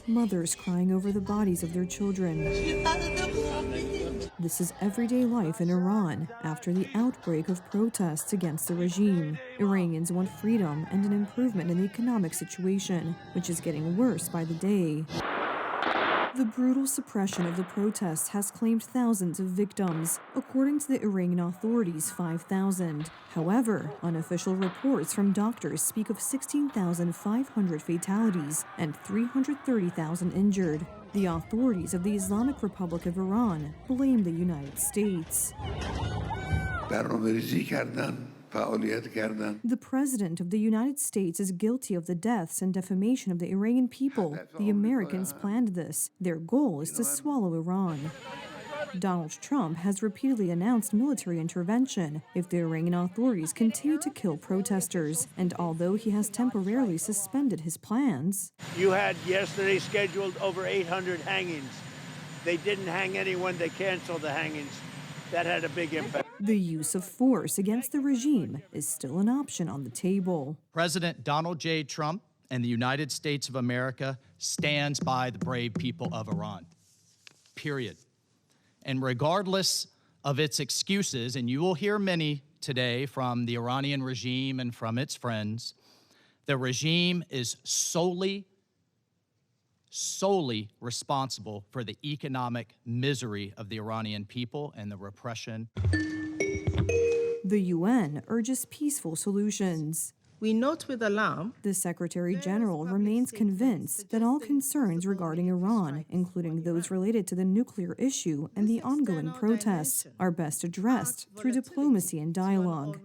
Mothers crying over the bodies of their children. This is everyday life in Iran after the outbreak of protests against the regime. Iranians want freedom and an improvement in the economic situation, which is getting worse by the day. The brutal suppression of the protests has claimed thousands of victims. According to the Iranian authorities, 5,000. However, unofficial reports from doctors speak of 16,500 fatalities and 330,000 injured. The authorities of the Islamic Republic of Iran blame the United States. The president of the United States is guilty of the deaths and defamation of the Iranian people. The Americans planned this. Their goal is to swallow Iran. Donald Trump has repeatedly announced military intervention if the Iranian authorities continue to kill protesters. And although he has temporarily suspended his plans, you had yesterday scheduled over 800 hangings. They didn't hang anyone. They canceled the hangings. That had a big impact. The use of force against the regime is still an option on the table. President Donald J. Trump and the United States of America stands by the brave people of Iran. Period. And regardless of its excuses, and you will hear many today from the Iranian regime and from its friends, the regime is solely responsible for the economic misery of the Iranian people and the repression. The UN urges peaceful solutions. We note with alarm the Secretary General remains convinced that all concerns regarding Iran, including those related to the nuclear issue and the ongoing protests, are best addressed through diplomacy and dialogue.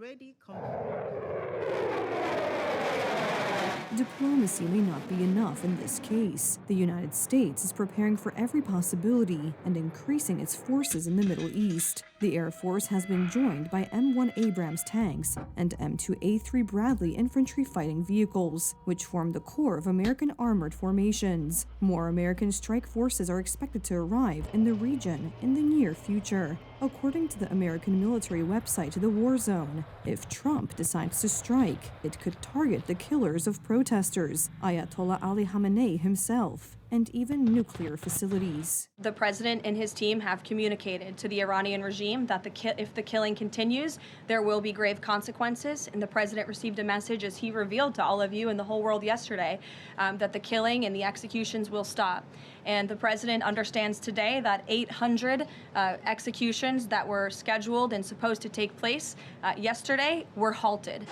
Diplomacy may not be enough in this case. The United States is preparing for every possibility and increasing its forces in the Middle East. The Air Force has been joined by M1 Abrams tanks and M2A3 Bradley infantry fighting vehicles, which form the core of American armored formations. More American strike forces are expected to arrive in the region in the near future. According to the American military website The War Zone, if Trump decides to strike, it could target the killers of protesters, Ayatollah Ali Khamenei himself, and even nuclear facilities. The president and his team have communicated to the Iranian regime that if the killing continues, there will be grave consequences. And the president received a message, as he revealed to all of you and the whole world yesterday, that the killing and the executions will stop. And the president understands today that 800 executions that were scheduled and supposed to take place yesterday were halted.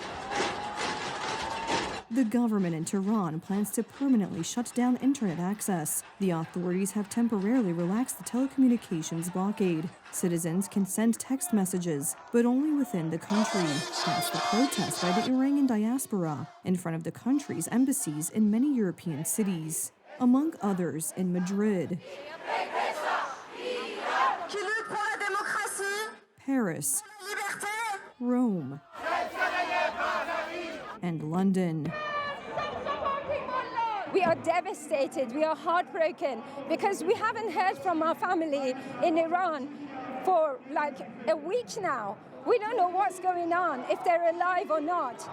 The government in Tehran plans to permanently shut down internet access. The authorities have temporarily relaxed the telecommunications blockade. Citizens can send text messages, but only within the country. That's the protest by the Iranian diaspora in front of the country's embassies in many European cities, among others in Madrid, Paris, Rome, and London. We are devastated, we are heartbroken, because we haven't heard from our family in Iran for like a week now. We don't know what's going on, if they're alive or not.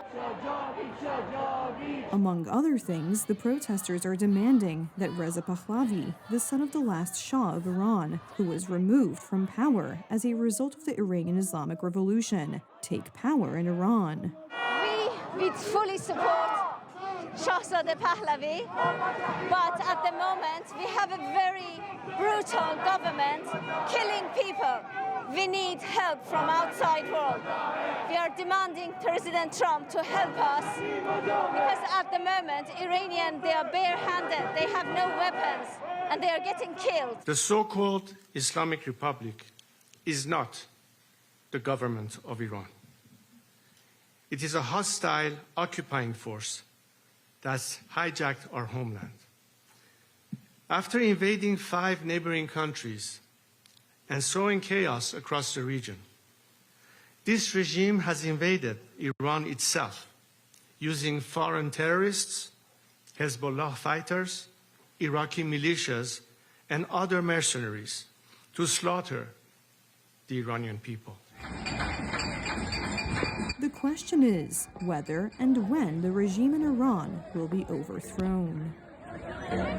Among other things, the protesters are demanding that Reza Pahlavi, the son of the last Shah of Iran, who was removed from power as a result of the Iranian Islamic Revolution, take power in Iran. We fully support Shahzadeh Pahlavi, but at the moment we have a very brutal government killing people. We need help from outside world. We are demanding President Trump to help us, because at the moment Iranian, they are barehanded, they have no weapons, and they are getting killed. The so-called Islamic Republic is not the government of Iran. It is a hostile occupying force that's hijacked our homeland. After invading 5 neighboring countries and sowing chaos across the region, this regime has invaded Iran itself, using foreign terrorists, Hezbollah fighters, Iraqi militias, and other mercenaries to slaughter the Iranian people. The question is whether and when the regime in Iran will be overthrown. Iran.